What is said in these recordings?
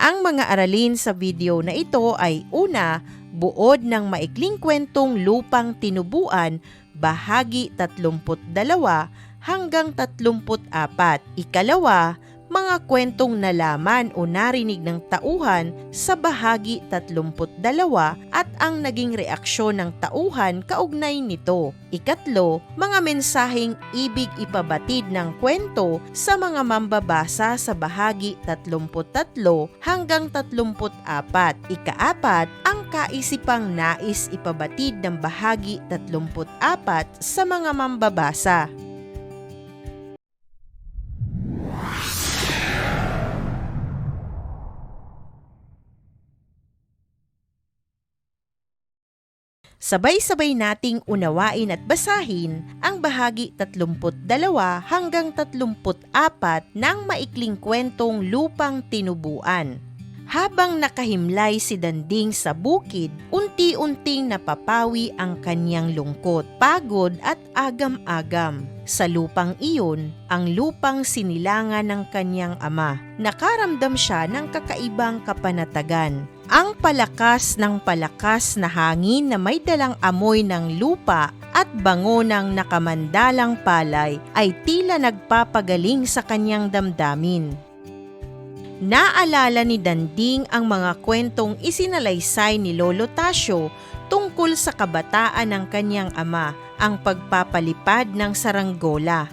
Ang mga aralin sa video na ito ay una, buod ng maikling kwentong Lupang Tinubuan, bahagi 32 hanggang 34. Ikalawa, mga kwentong nalaman o narinig ng tauhan sa bahagi 32 at ang naging reaksyon ng tauhan kaugnay nito. Ikatlo, mga mensaheng ibig ipabatid ng kwento sa mga mambabasa sa bahagi 33 hanggang 34. Ikaapat, ang kaisipang nais ipabatid ng bahagi 34 sa mga mambabasa. Sabay-sabay nating unawain at basahin ang bahagi 32 hanggang 34 ng maikling kwentong Lupang Tinubuan. Habang nakahimlay si Danding sa bukid, unti-unting napapawi ang kanyang lungkot, pagod at agam-agam. Sa lupang iyon, ang lupang sinilangan ng kanyang ama. Nakaramdam siya ng kakaibang kapanatagan. Ang palakas na hangin na may dalang amoy ng lupa at bango ng nakamandalang palay ay tila nagpapagaling sa kanyang damdamin. Naalala ni Danding ang mga kwentong isinalaysay ni Lolo Tasio tungkol sa kabataan ng kanyang ama, ang pagpapalipad ng saranggola,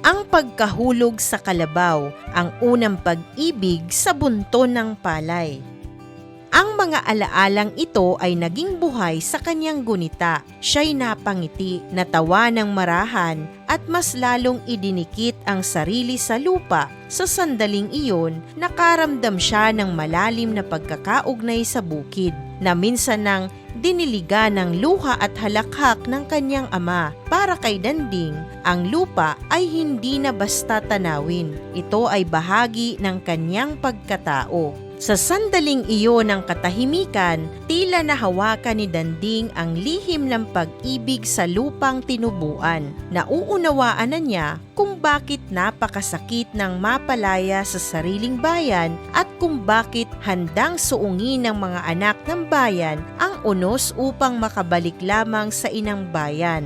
ang pagkahulog sa kalabaw, ang unang pag-ibig sa bunton ng palay. Ang mga alaalang ito ay naging buhay sa kanyang gunita. Siya'y napangiti, natawa ng marahan at mas lalong idinikit ang sarili sa lupa. Sa sandaling iyon, nakaramdam siya ng malalim na pagkakaugnay sa bukid na minsan nang diniligan ng luha at halakhak ng kanyang ama. Para kay Danding, ang lupa ay hindi na basta tanawin. Ito ay bahagi ng kanyang pagkatao. Sa sandaling iyon ng katahimikan, tila nahawakan ni Danding ang lihim ng pag-ibig sa lupang tinubuan. Nauunawaan na niya kung bakit napakasakit ng mapalaya sa sariling bayan at kung bakit handang suungin ng mga anak ng bayan ang unos upang makabalik lamang sa inang bayan.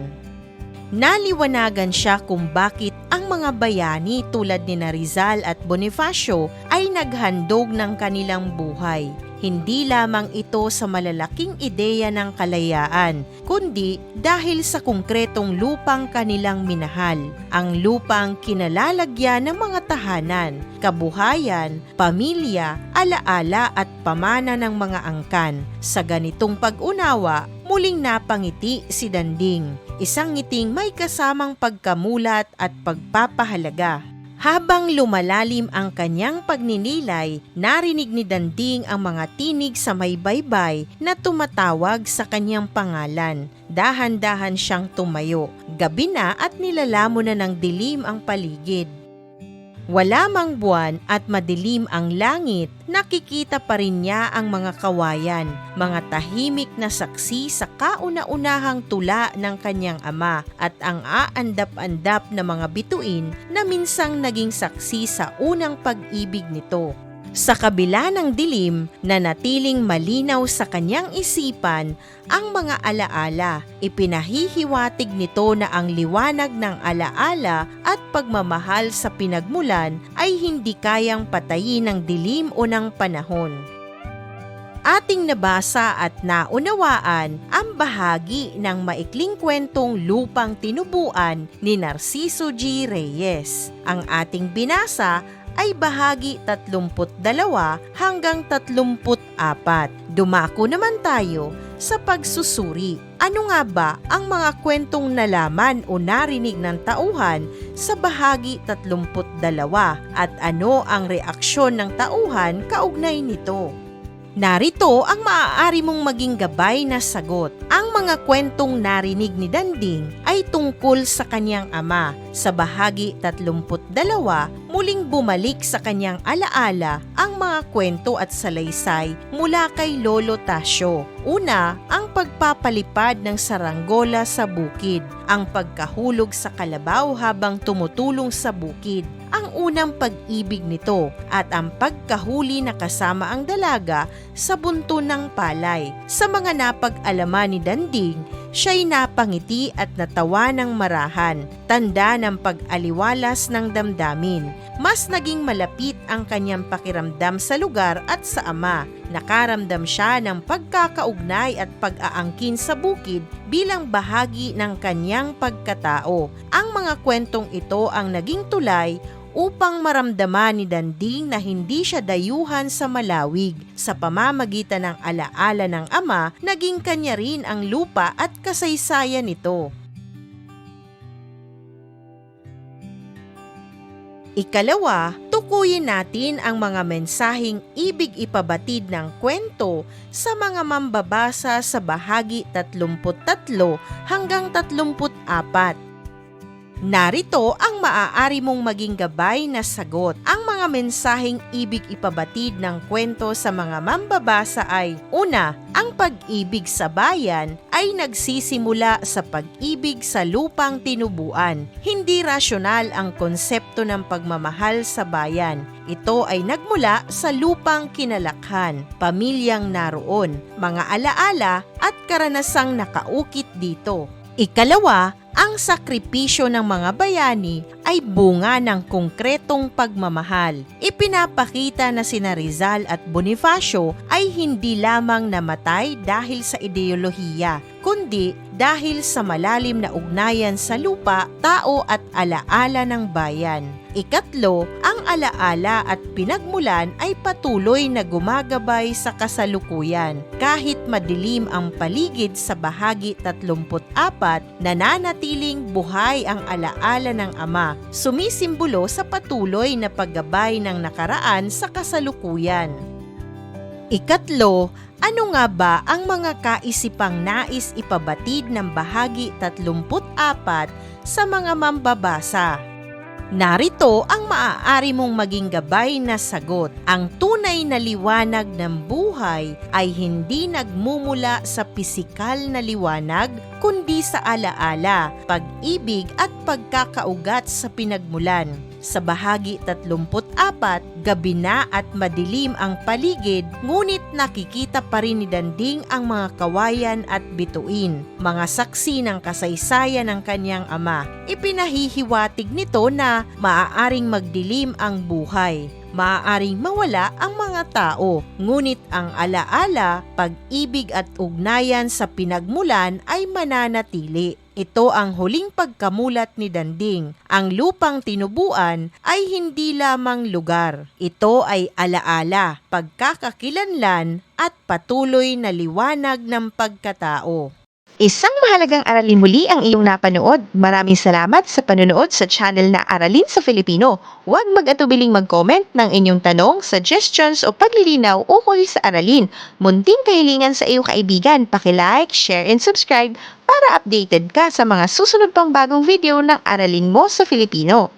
Naliwanagan siya kung bakit ang mga bayani tulad ni Rizal at Bonifacio ay naghandog ng kanilang buhay. Hindi lamang ito sa malalaking ideya ng kalayaan, kundi dahil sa konkretong lupang kanilang minahal. Ang lupang kinalalagyan ng mga tahanan, kabuhayan, pamilya, alaala at pamana ng mga angkan. Sa ganitong pag-unawa, muling napangiti si Danding. Isang ngiting may kasamang pagkamulat at pagpapahalaga. Habang lumalalim ang kanyang pagninilay, narinig ni Danding ang mga tinig sa may baybay na tumatawag sa kanyang pangalan. Dahan-dahan siyang tumayo. Gabi na at nilalamon na ng dilim ang paligid. Wala mang buwan at madilim ang langit, nakikita pa rin niya ang mga kawayan, mga tahimik na saksi sa kauna-unahang tula ng kanyang ama at ang aandap-andap na mga bituin na minsang naging saksi sa unang pag-ibig nito. Sa kabila ng dilim, nanatiling malinaw sa kanyang isipan ang mga alaala. Ipinahihiwatig nito na ang liwanag ng alaala at pagmamahal sa pinagmulan ay hindi kayang patayin ng dilim o ng panahon. Ating nabasa at naunawaan ang bahagi ng maikling kwentong Lupang Tinubuan ni Narciso G. Reyes. Ang ating binasa ay bahagi 32 hanggang 34. Dumako naman tayo sa pagsusuri. Ano nga ba ang mga kwentong nalaman o narinig ng tauhan sa bahagi 32 at ano ang reaksyon ng tauhan kaugnay nito? Narito ang maaari mong maging gabay na sagot. Ang mga kwentong narinig ni Danding ay tungkol sa kanyang ama. Sa bahagi 32, muling bumalik sa kanyang alaala ang mga kwento at salaysay mula kay Lolo Tasio. Una, ang pagpapalipad ng saranggola sa bukid, ang pagkahulog sa kalabaw habang tumutulong sa bukid, ang unang pag-ibig nito at ang pagkahuli na kasama ang dalaga sa bunto ng palay. Sa mga napag-alaman ni Danding, siya'y napangiti at natawa ng marahan, tanda ng pag-aliwalas ng damdamin. Mas naging malapit ang kanyang pakiramdam sa lugar at sa ama. Nakaramdam siya ng pagkakaugnay at pag-aangkin sa bukid bilang bahagi ng kanyang pagkatao. Ang mga kwentong ito ang naging tulay upang maramdaman ni Danding na hindi siya dayuhan sa malawig. Sa pamamagitan ng alaala ng ama, naging kanya rin ang lupa at kasaysayan nito. Ikalawa, tukuyin natin ang mga mensaheng ibig ipabatid ng kwento sa mga mambabasa sa bahagi 33 hanggang 34. Narito ang maaari mong maging gabay na sagot. Ang mga mensaheng ibig ipabatid ng kwento sa mga mambabasa ay: una, ang pag-ibig sa bayan ay nagsisimula sa pag-ibig sa lupang tinubuan. Hindi rasyonal ang konsepto ng pagmamahal sa bayan. Ito ay nagmula sa lupang kinalakhan, pamilyang naroon, mga alaala at karanasang nakaukit dito. Ikalawa, ang sakripisyo ng mga bayani ay bunga ng konkretong pagmamahal. Ipinapakita na sina Rizal at Bonifacio ay hindi lamang namatay dahil sa ideolohiya, kundi dahil sa malalim na ugnayan sa lupa, tao at alaala ng bayan. Ikatlo, ang alaala at pinagmulan ay patuloy na gumagabay sa kasalukuyan. Kahit madilim ang paligid sa bahagi 34, nananatiling buhay ang alaala ng ama, sumisimbolo sa patuloy na paggabay ng nakaraan sa kasalukuyan. Ikatlo, ano nga ba ang mga kaisipang nais ipabatid ng bahagi 34 sa mga mambabasa? Narito ang maaari mong maging gabay na sagot. Ang tunay na liwanag ng buhay ay hindi nagmumula sa pisikal na liwanag, kundi sa alaala, pag-ibig at pagkakaugat sa pinagmulan. Sa bahagi 34, gabi na at madilim ang paligid, ngunit nakikita pa rin ni Danding ang mga kawayan at bituin, mga saksi ng kasaysayan ng kanyang ama. Ipinahihiwatig nito na maaaring magdilim ang buhay, maaaring mawala ang mga tao, ngunit ang alaala, pag-ibig at ugnayan sa pinagmulan ay mananatili. Ito ang huling pagkamulat ni Danding. Ang lupang tinubuan ay hindi lamang lugar. Ito ay alaala, pagkakakilanlan at patuloy na liwanag ng pagkatao. Isang mahalagang aralin muli ang iyong napanood. Maraming salamat sa panonood sa channel na Aralin sa Filipino. Huwag mag-atubiling mag-comment ng inyong tanong, suggestions o paglilinaw ukol sa aralin. Munting kahilingan sa iyong kaibigan, paki-like, share and subscribe para updated ka sa mga susunod pang bagong video ng Aralin mo sa Filipino.